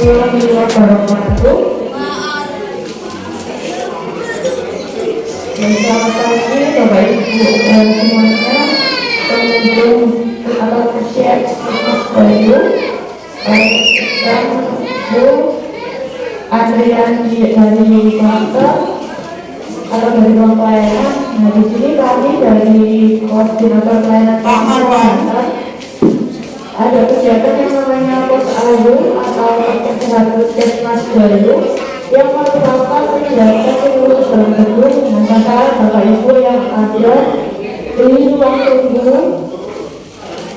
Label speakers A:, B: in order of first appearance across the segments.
A: warahmatullahi wabarakatuh. Selamat pagi Bapak Ibu semuanya, pengunjung atau peserta baru dan Bu Adrian dari Klaster atau dari ruang pelayanan. Nah, di sini kami dari koordinator pelayanan kesehatan ada kegiatan yang namanya pos ayu atau kesehatan puskesmas baru yang merupakan kegiatan pengurus dalam gedung antara Bapak Ibu yang ada di ruang tunggu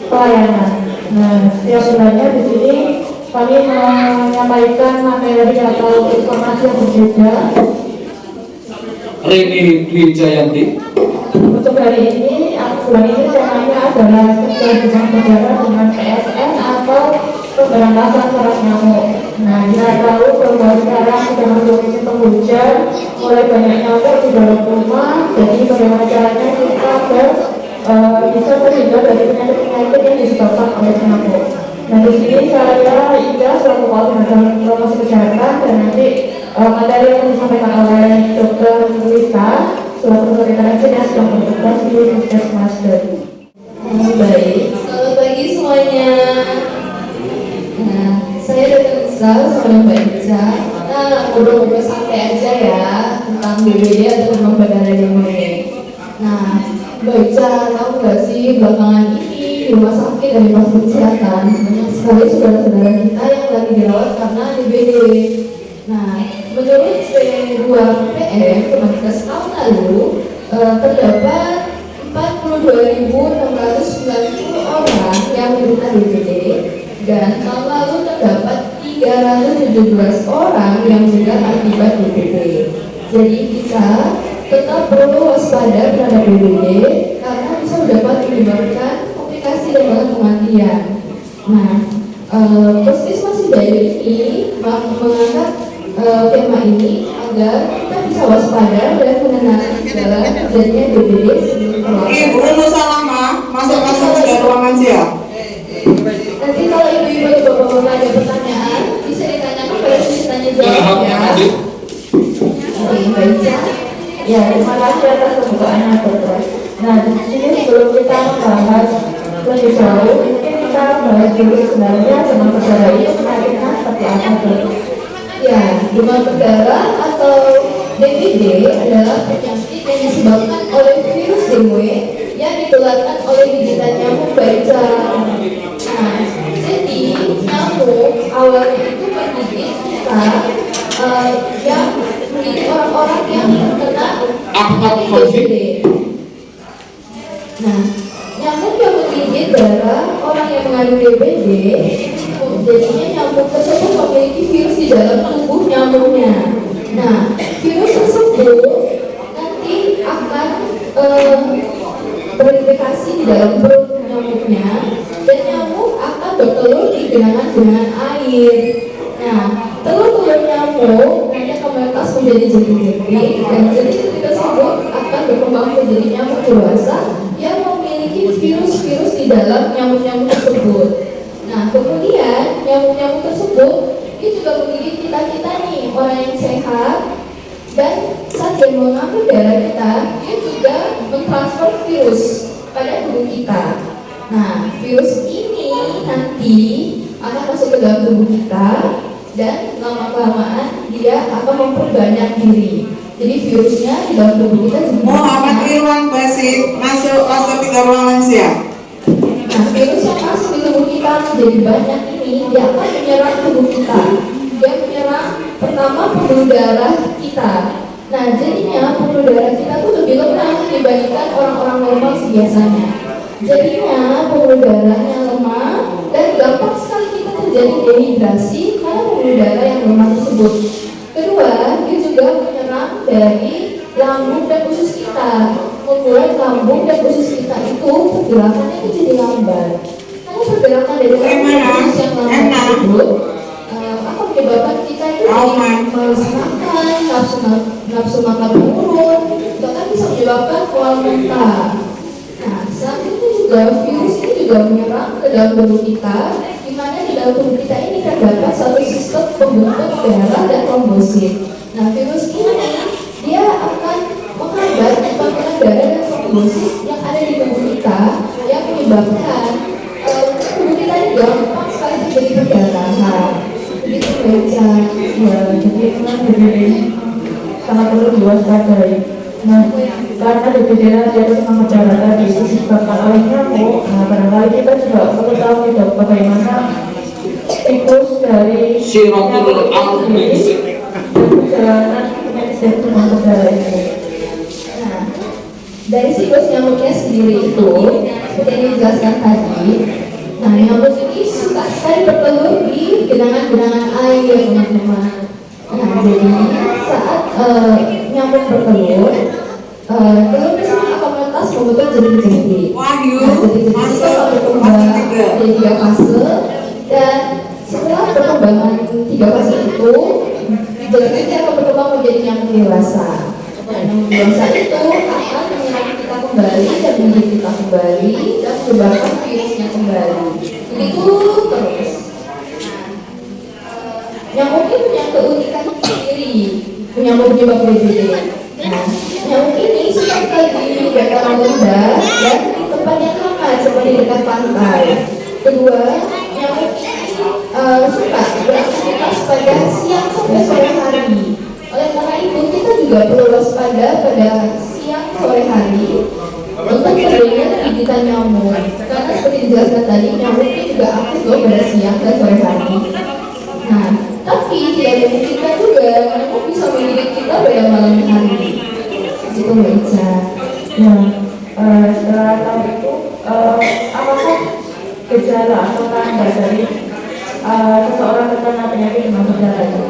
A: pelayanan. Nah, setiap bulannya di sini kami menyampaikan materi atau informasi yang berbeda.
B: Rini Dwi Jayanti.
A: Untuk hari ini, bulan ini temanya adalah kegiatan dengan PSN atau pemberantasan sarang nyamuk. Nah, kita tahu bahwa sekarang sudah masuk musim penghujan, mulai banyak nyamuk di dalam rumah. Jadi bagaimana caranya kita agar bisa terhindar dari penyakit-penyakit yang disebabkan oleh nyamuk. Nah, di sini saya Ida selaku koordinator promosi kesehatan dan nanti materi yang disampaikan oleh Dr. Lisa selaku rekan-rekan yang sedang bertugas di Puskesmas Baru.
C: Baik, selamat pagi semuanya. Nah, saya Dr. Lisa sama Mbak Ica. Kita ngobrol-ngobrol santai aja ya tentang BBD atau demam berdarah denggi. Nah, Mbak Ica tahu nggak sih belakangan ini di rumah sakit dan di fasilitas kesehatan banyak sekali saudara-saudara kita yang lagi dirawat karena DBD. Nah, menurut P2PM Kemenkes tahun lalu terdapat 42.690 orang yang menderita DBD dan tahun lalu terdapat 317 orang yang meninggal akibat DBD. Jadi kita tetap perlu waspada terhadap DBD karena bisa dapat menyebabkan komplikasi dan bahkan kematian. Nah, Puskesmas Bayu ini mengangkat tema ini agar kita bisa waspada dan mengenali segala terjadinya DBD sebelum keluar.
D: Ibu Nusa Lama, masuk-masuk ke ruangan siap.
C: Nanti kalau ibu-ibu atau bapak-bapak ada pertanyaan, bisa ditanyakan pada sesi tanya jawab ya. Oke, Mbak Ica.
A: Ya, terima kasih atas pembukaannya, Dokter. Nah, di sini sebelum kita membahas lebih jauh, mungkin kita bahas dulu sebenarnya demam berdarah itu penyakitnya seperti apa, Dokter?
C: Ya, demam berdarah atau DBD adalah penyakit yang disebabkan oleh virus dengue yang ditularkan oleh gigitan nyamuk baca. Nah, jadi nyamuk awalnya itu menggigit kita yang menggigit orang-orang yang terkena DBD. Nah, nyamuk yang menggigit darah orang yang mengandung DBD, jadinya nyamuk tersebut memiliki virus di dalam tubuh nyamuknya. Nah, virus tersebut nanti akan bereplikasi di dalam perut nyamuknya dan nyamuk akan bertelur di genangan-genangan air. Nah, telur-telur nyamuk nanti akan menetas menjadi jentik-jentik dan jentik-jentik tersebut akan berkembang menjadi nyamuk dewasa yang memiliki virus-virus di dalam nyamuk-nyamuk tersebut. Nah, kemudian nyamuk-nyamuk tersebut itu juga menggigit kita nih, orang yang sehat, dan saat dia mengambil darah kita, dia juga mentransfer virus pada tubuh kita. Nah, virus ini nanti akan masuk ke dalam tubuh kita dan lama-kelamaan dia akan memperbanyak diri. Jadi virusnya di dalam tubuh kita
D: Muhammad Irwan Basit, masuk ke ruangan siap.
C: Nah, virus yang masuk di tubuh kita menjadi banyak ini, dia akan menyerang tubuh kita. Dia menyerang pertama pembuluh darah kita. Nah, jadinya pembuluh darah kita tuh lebih lemah dibandingkan orang-orang normal biasanya. Jadinya pembuluh darahnya lemah dan gampang sekali kita terjadi dehidrasi karena pembuluh darah yang lemah tersebut. Kedua, dia juga menyerang dari lambung dan usus kita, membuat lambung dan usus kita itu pergerakannya itu jadi lambat. Karena pergerakan dari lambung dan usus yang lambat tersebut akan menyebabkan kita itu malas makan, nafsu makan menurun, bahkan bisa menyebabkan mual muntah. Nah, saat itu juga virus ini juga menyerang ke dalam tubuh kita, itu mana di dalam tubuh kita ini terdapat satu sistem pembentuk darah dan trombosit. Nah, virus ini dia akan menghambat pembentukan darah dan trombosit yang ada di tubuh kita, yang menyebabkan tubuh kita ini gampang sekali terjadi perdarahan. Begitu baca.
A: Ya, jadi memang DBD sangat perlu diwaspadai. Nah, karena DBD di atas nama darah tadi itu disebabkan oleh nyamuk, nah barangkali kita juga perlu tahu tidak bagaimana siklus dari
B: Siratul
A: sendiri dan perjalanan medis dari demam berdarah ini.
C: Nah, dari siklus nyamuknya sendiri itu, seperti yang dijelaskan tadi, nah nyamuk ini suka sekali bertelur di genangan-genangan air, teman-teman. Nah, jadi saat nyamuk bertelur, telurnya semua akan menetas membentuk jentik-jentik.
D: Wahyu,
C: Nah, jentik-jentik itu
D: masuk
C: akan berkembang
D: fase 3.
C: menjadi 3 fase, dan setelah perkembangan 3 fase itu, jentik akan berkembang menjadi nyamuk dewasa. Dan nyamuk dewasa itu akan menyerang kita kembali dan menggigit kita kembali dan menyebabkan virusnya kembali. Begitu terus. Nyamuk ini punya keunikan sendiri, nyamuk penyebab DBD. Nah, nyamuk ini suka sekali di dataran rendah dan di tempat yang hangat seperti dekat pantai. Kedua, nyamuk ini suka beraktivitas pada siang sampai sore hari. Oleh karena itu, kita juga perlu waspada pada siang sore hari untuk terjadinya gigitan nyamuk. Karena seperti dijelaskan tadi, nyamuk ini juga aktif loh pada siang dan sore hari. Nah, tapi tidak dimungkinkan juga nyamuk bisa menggigit kita pada malam hari. Itu baca.
A: Nah, setelah tahu itu, apakah gejala atau tanda dari seseorang terkena penyakit demam berdarah itu?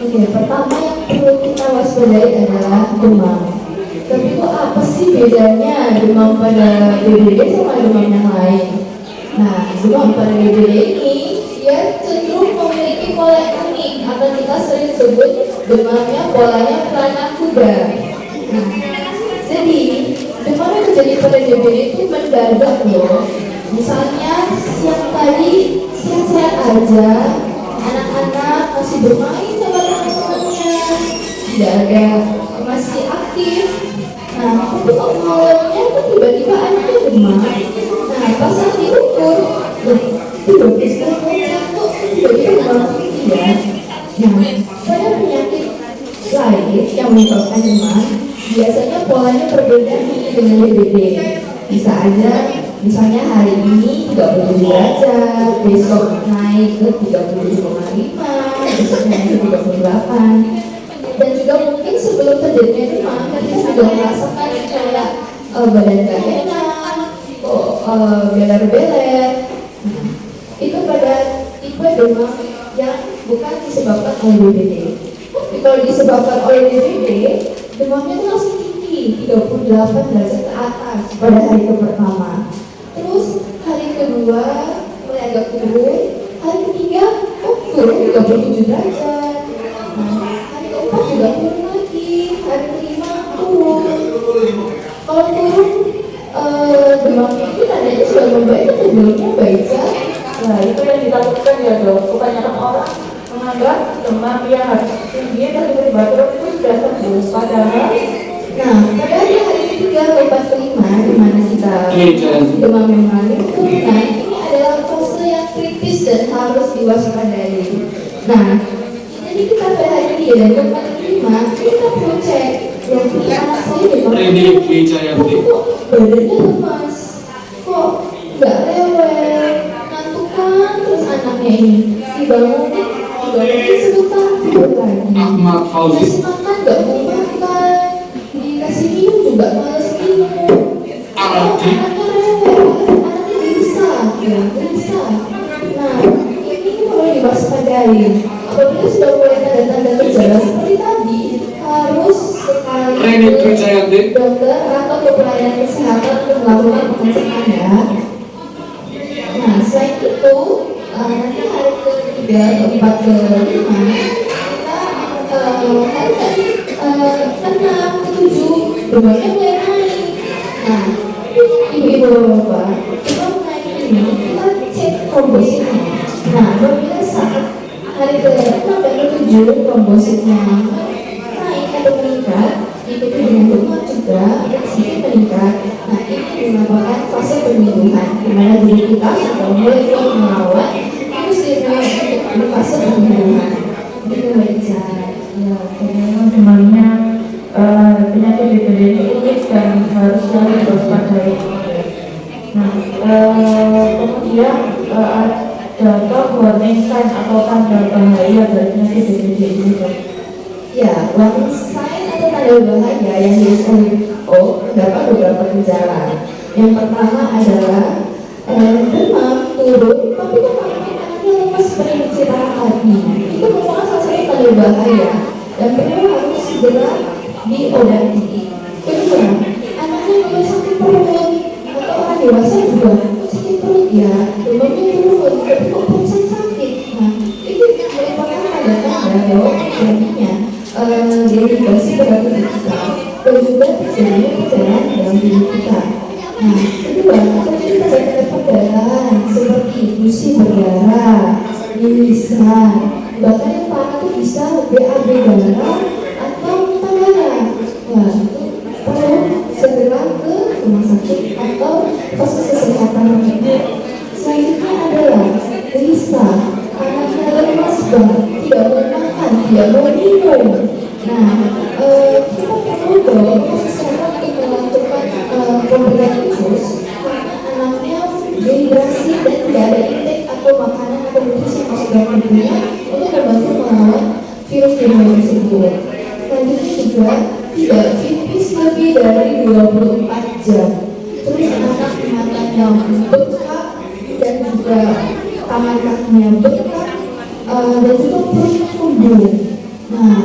C: Oke, pertama yang perlu kita waspadai adalah demam. Tapi kok apa sih bedanya demam pada DBD sama demam yang lain? Nah, demam pada DBD ini dia cenderung memiliki pola yang unik atau kita sering sebut demamnya polanya kelana kuda. Nah, jadi demam yang terjadi pada DBD itu mendadak loh. Misalnya siang tadi sehat-sehat aja, anak-anak masih bermain sama teman-temannya, tidak ada, masih aktif. Nah, tapi kok malamnya tuh tiba-tiba anaknya demam. Nah, pas saat diukur, tiba-tiba jatuh, tiba-tiba demam tinggi ya. Nah, pada penyakit lain yang menyebabkan demam, biasanya polanya berbeda nih dengan DBD. Bisa aja, misalnya hari ini 37 derajat, besok naik ke 37,5, besok naik ke 38. Dan juga mungkin sebelum terjadinya demam, kita sudah merasakan kayak badan gak enak, beler-beler. Nah, itu pada tipe demam yang bukan disebabkan oleh DBD. Tapi kalau disebabkan oleh DBD, demamnya itu langsung tinggi, 38 derajat ke atas pada hari pertama. Terus hari kedua mulai agak turun, hari ketiga turun 37 derajat. Nah, hari keempat juga turun lagi, hari kelima turun. Kalau turun demamnya itu tandanya sudah membaik atau belumnya baik saja.
A: Nah, itu yang ditakutkan ya dok. Kebanyakan orang menganggap demam yang harus tinggi dan tiba-tiba turun itu sudah sembuh. Padahal,
C: Nah, pada hari ketiga atau empat kelima di mana kita demam yang mengalami turunan, ini adalah fase yang kritis dan harus diwaspadai. Nah, jadi kita pada hari ketiga dan keempat kelima kita perlu cek. Yang ini anak saya demam.
B: Reni Wijayanti.
C: Kok badannya lemas? Kok nggak rewel? Ngantuk kan? Terus anaknya ini dibangunin sebentar tidur lagi.
B: Ahmad Fauzi.
C: Kasih makan nggak mau makan, dikasih minum juga males minum.
B: Aldi.
C: Anaknya rewel, anaknya gelisah, ya gelisah. Nah, ini perlu diwaspadai. Apabila sudah mulai tanda-tanda gejala seperti tadi, harus sekali
B: Reni Wijayanti.
C: dokter atau ke pelayanan kesehatan untuk melakukan pengecekan ya. Nah, selain itu, nanti hari ketiga, keempat, kelima, kita hari ke-6, ke-7, demamnya mulai naik. Nah, ibu-ibu bapak, demam naik ini kita cek trombositnya. Nah, apabila saat hari ke-6 dan ke-7 trombositnya naik atau meningkat, diikuti dengan demam juga sedikit meningkat. Nah, ini dinamakan fase penyembuhan, di mana diri kita sudah mulai melawan virus di fase penyembuhan. Itu baca.
A: Ya, memang sebenarnya penyakit DBD ini unik dan harus selalu diwaspadai. Nah, kemudian adakah warning sign atau tanda bahaya dari penyakit DBD ini?
C: Ya, warning sign atau tanda bahaya yang ditulis oleh WHO terdapat beberapa gejala. Yang pertama adalah demam turun, tapi kok anaknya lemas seperti diceritain tadi. Itu merupakan salah satu tanda bahaya dan perlu harus segera diobati. Kedua, anaknya mulai sakit perut atau orang dewasa juga sakit perut ya, demamnya turun, tapi kok perut sakit. Nah, itu merupakan tanda-tanda bahwa terjadinya dehidrasi pada tubuh kita dan juga terjadinya perdarahan dalam tubuh kita. Nah, kedua, terjadi tanda-tanda perdarahan seperti gusi berdarah, irisan, bahkan yang parah itu bisa BAB darah atau muntah darah. Nah, itu perlu segera ke rumah sakit atau fasilitas kesehatan terdekat. Selanjutnya adalah gelisah, anaknya lemas banget, tidak mau makan, tidak mau minum. Nah, kita perlu dong kesehatan untuk melakukan pemberian khusus karena anaknya dehidrasi dan tidak ada intake atau makanan atau nutrisi yang masuk dalam tubuhnya untuk membantu melawan virus DBD tersebut. Selanjutnya juga tidak pipis lebih dari 24 jam. Terus anak matanya bengkak dan juga tangan kakinya bengkak dan juga perutnya tumbuh. Nah,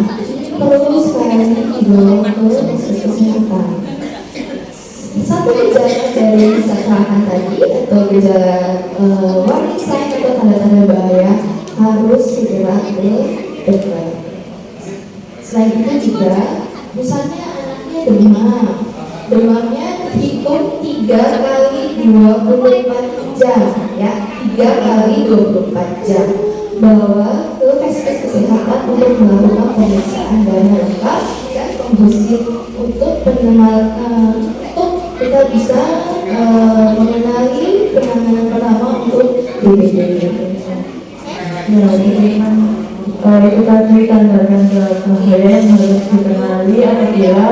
C: perlu sekali dibawa ke fasilitas kesehatan. Satu gejala dari kecelakaan tadi atau gejala warning sign atau tanda-tanda bahaya harus segera ke dokter. Selain itu juga, misalnya anaknya demam, demamnya hitung 3 kali 24 jam, ya, 3 kali 24 jam. Bawa ke fasilitas kesehatan untuk melakukan pemeriksaan darah lengkap dan komposit untuk untuk kita bisa mengenali penanganan pertama untuk DBD.
A: Ya, jadi itu tadi tanda-tanda bahaya yang harus dikenali apabila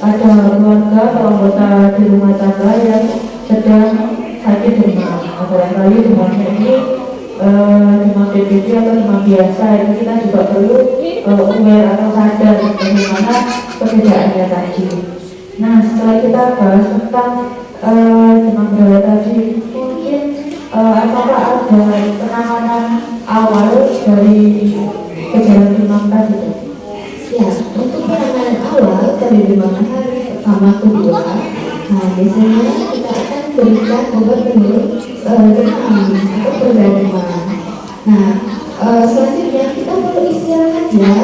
A: ada keluarga atau anggota di rumah tangga yang sedang sakit demam. Barangkali demamnya ini demam DBD atau demam biasa, itu kita juga perlu aware atau sadar bagaimana perbedaannya tadi. Nah, setelah kita bahas tentang demam berdarah tadi, mungkin apakah ada penanganan awal dari gejala demam tadi?
C: Ya, untuk penanganan awal dari demam hari pertama kedua, nah biasanya kita akan berikan obat penurun demam atau pereda demam. Nah, selanjutnya kita perlu istirahat ya,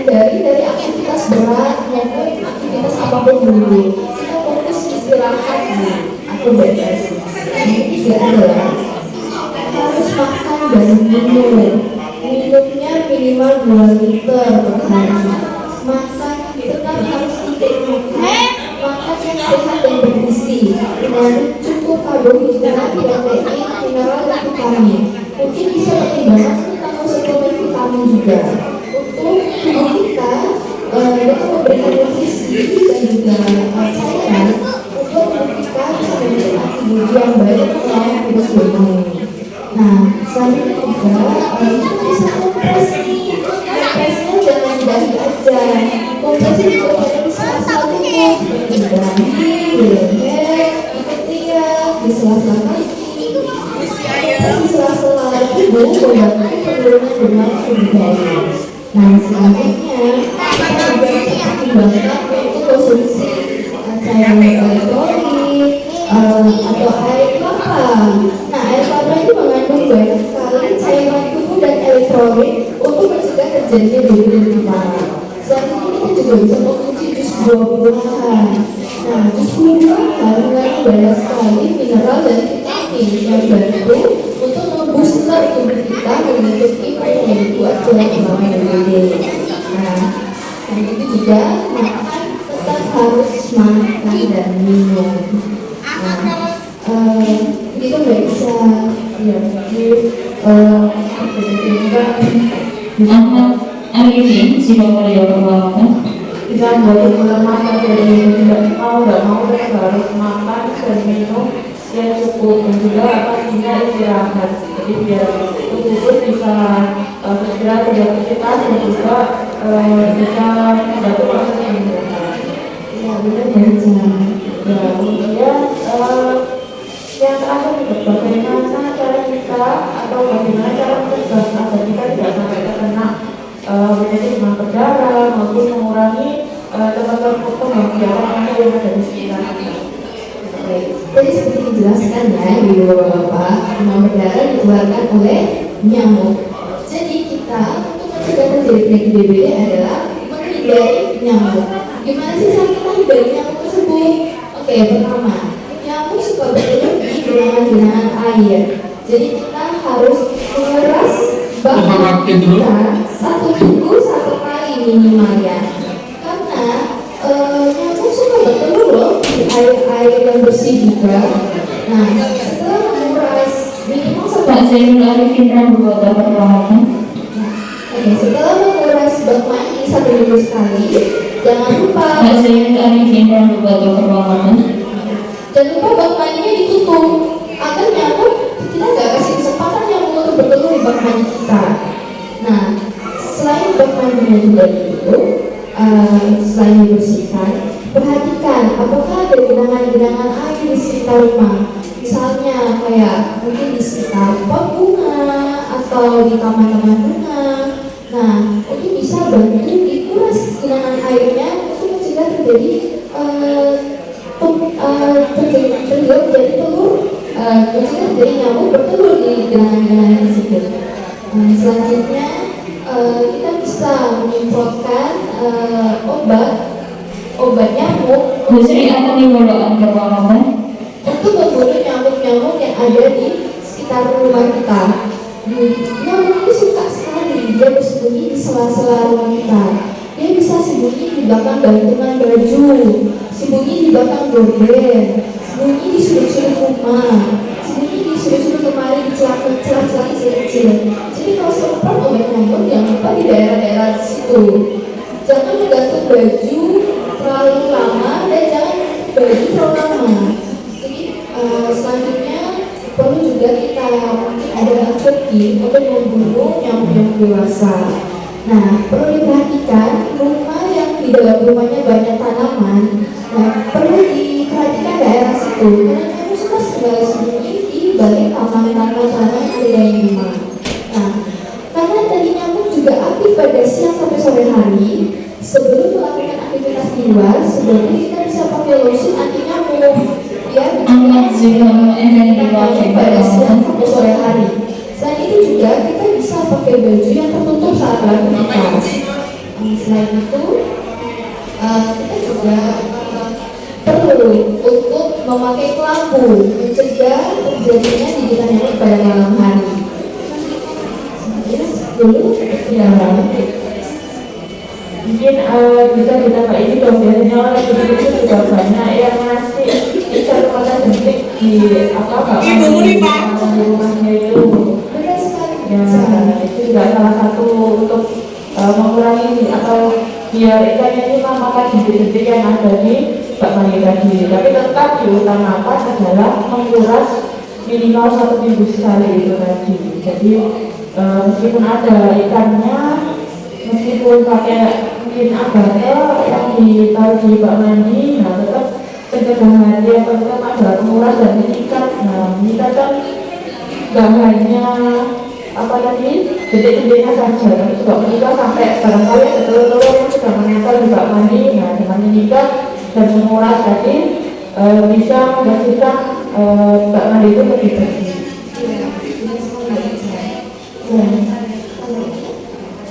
C: dari aktivitas berat maupun aktivitas apapun dulu. Kita fokus istirahat ya, atau bed rest. Yang ketiga adalah harus makan dan minum. Minumnya minimal 2 liter per hari. Makan tetap harus makan yang sehat dan bergizi dengan cukup karbohidrat, protein, mineral dan vitamin. Mungkin bisa pertimbangkan tentang suplemen vitamin juga untuk tubuh kita dengan memberikan nutrisi dan juga cairan untuk tubuh kita bisa memiliki antibodi yang baik melawan virus DBD. Nah, selanjutnya juga kita bisa kompres nih. Kompresnya jangan dari aja. Kompresnya juga pada di sela-sela tubuh seperti dahi, leher, di ketiak, di sela-sela kaki. Kompres di sela-sela tubuh membantu penurunan demam lebih baik. Nah, selanjutnya kita juga bisa pertimbangkan untuk konsumsi cairan elektrolit atau air kelapa. Nah, air kelapa itu mengandung banyak sekali cairan tubuh dan elektrolit untuk mencegah terjadinya DBD lebih parah. Selain itu kita juga bisa mengonsumsi jus buah-buahan. Nah, jus buah-buahan mengandung banyak sekali mineral dan vitamin ini yang bantu untuk membooster tubuh kita membentuk imun yang lebih kuat selama BPD. Nah, selain itu juga makan tetap harus makan dan minum. Nah, itu nggak bisa ya jadi
E: Ahmad Arifin, Sidoarjo Purwakarta.
A: bisa menjadi kelemahan dari tidak mau dan harus makan dan minum yang cukup dan juga pastinya istirahat. Jadi biar tubuh pun bisa beristirahat dari aktivitas dan juga bisa membantu proses penyembuhan.
C: ya benar ya.
A: Ya, kemudian yang terakhir itu bagaimana cara kita atau bagaimana cara mencegah agar kita tidak sampai terkena penyakit demam berdarah maupun mengurangi tempat-tempat pembiaran yang ada di sekitar kita.
C: Jadi seperti dijelaskan ya ibu bapak, demam berdarah dikeluarkan oleh nyamuk. Jadi kita untuk mencegah terjadi penyakit DBD adalah menghindari nyamuk. Gimana sih cara kita hindari nyamuk tersebut? Oke, pertama, nyamuk suka bertelur di genangan-genangan air. Jadi kita harus menguras bak kita satu minggu satu kali minimal ya. Karena nyamuk suka bertelur loh di air-air yang bersih juga. Nah, setelah menguras minimal
E: Pak Zainul Arifin Purwakarta Purwakarta.
C: Oke, setelah menguras bak mandi satu minggu sekali, jangan lupa
E: Pak Zainul Arifin Purwakarta Purwakarta.
C: jangan lupa bak mandinya ditutup agar nyamuk kita nggak kasih kesempatan nyamuk untuk bertelur di bak mandi kita. Nah, selain bak mandinya juga ditutup, selain dibersihkan, perhatikan apakah ada genangan-genangan air di sekitar rumah. Misalnya kayak mungkin di sekitar pot bunga atau di taman-taman bunga. Nah, mungkin bisa bantu dikuras genangan airnya untuk mencegah terjadi menjadi telur, mencegah terjadi nyamuk bertelur di genangan-genangan tersebut. Selanjutnya kita bisa menyemprotkan obat nyamuk
E: Bu Sri Atani Woloan Purwakarta.
C: untuk membunuh nyamuk-nyamuk yang ada di sekitar rumah kita. Nyamuk ini suka sekali, dia bersembunyi di sela-sela rumah kita. Dia bisa sembunyi di belakang gantungan baju, sembunyi di belakang gorden, sembunyi di sudut-sudut rumah, sembunyi di sudut-sudut lemari, di celah-celah kecil-kecil. Jadi kalau semprot obat nyamuk, jangan lupa di daerah-daerah situ. Jangan menggantung baju terlalu lama dan jangan baju terlalu lama. Selanjutnya perlu juga kita ada strategi untuk membunuh nyamuk dewasa. Nah, perlu diperhatikan rumah yang di dalam rumahnya banyak tanaman. Nah, perlu diperhatikan daerah situ karena nyamuk suka sembunyi di balik taman-taman yang ada di rumah. Nah, karena tadi nyamuk juga aktif pada siang sampai sore hari, sebelum melakukan aktivitas di luar, sebenarnya kita bisa pakai lotion anti nyamuk biar
E: Ahmad Zulham Effendi Wakil
C: pada siang
E: Purwakarta.
C: sampai sore hari. Selain itu juga kita bisa pakai baju yang tertutup saat beraktivitas. Selain itu kita juga perlu untuk memakai lampu mencegah terjadinya gigitan nyamuk pada malam hari. Dulu
A: Ya, mungkin bisa ditambah ini dong, biasanya orang itu juga banyak yang ngasih ikan kota jentik di
D: Ibu Munifah.
A: di rumahnya itu.
C: benar sekali.
A: Ya, itu juga salah satu untuk mengurangi atau biar ikannya ini makan jentik-jentik yang ada di bak mandi tadi. Tapi tetap diutamakan adalah menguras minimal 1 minggu sekali itu tadi. Jadi meskipun ada ikannya, meskipun pakai mungkin agate yang ditaruh di bak mandi, nah tetap pencegahan yang tetap adalah menguras dan menyikat. Nah, kita kan nggak hanya apa tadi detik-detiknya saja, tapi juga menyikat sampai barangkali ada telur-telur yang sudah menempel di bak mandi. Nah, dengan menyikat dan menguras tadi bisa membersihkan bak mandi itu lebih bersih.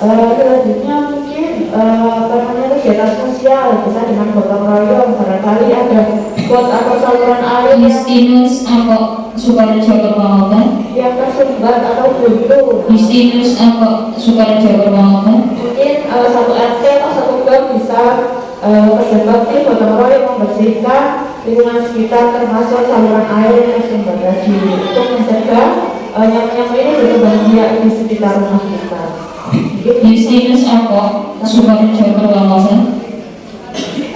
A: Selanjutnya mungkin kegiatan sosial bisa dengan gotong royong, barangkali ada got atau saluran air
E: Justinus apa Sukareja Kerwangoban?
A: yang tersumbat atau buntu.
E: Justinus apa Sukareja Kerwangoban?
A: Mungkin satu RT atau satu gang bisa kerja bakti gotong royong membersihkan lingkungan sekitar termasuk saluran air yang tersumbat tadi untuk mencegah nyamuk-nyamuk ini berkembang biak di sekitar rumah kita.
E: Justinus apa Sukareja Kerwangoban?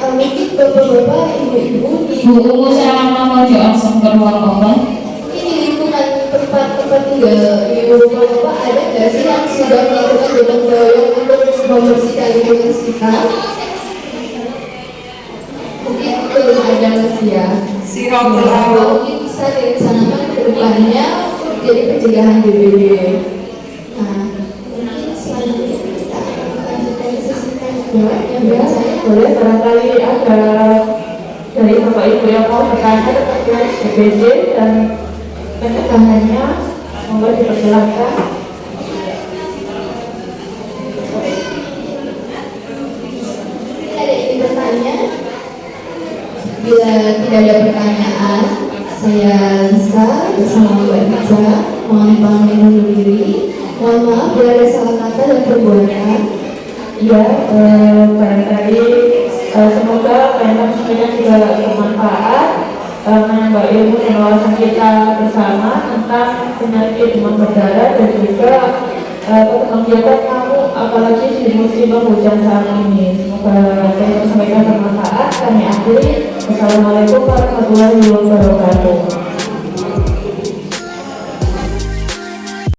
C: Mungkin bapak-bapak, ibu-ibu di
E: Bu Ungu sarang nama Jo Asam Kerwangoban?
C: mungkin di lingkungan tempat tinggal ibu bapak ada nggak sih yang sudah melakukan gotong royong untuk membersihkan lingkungan sekitar? Mungkin belum ada masih ya.
D: Siratul
C: Kalau
D: Awal.
C: mungkin bisa direncanakan ke depannya jadi pencegahan DBD. Nah, mungkin selanjutnya kita akan melanjutkan sesi kedua yang biasanya
A: Boleh barangkali ada dari Bapak Ibu yang mau bertanya terkait DBD dan pencegahannya, monggo dipersilakan.
C: ada yang ingin bertanya. Bila tidak ada pertanyaan, saya Lisa bersama Mbak Ica mohon pamit undur diri. Mohon maaf bila ada salah kata dan perbuatan.
A: Ya, barangkali semoga apa yang kami sampaikan juga bermanfaat menambah ilmu dan wawasan kita bersama tentang penyakit demam berdarah dan juga kegiatan nyamuk apalagi di musim penghujan saat ini. Semoga apa yang kami sampaikan bermanfaat. Kami akhiri. Wassalamualaikum warahmatullahi wabarakatuh.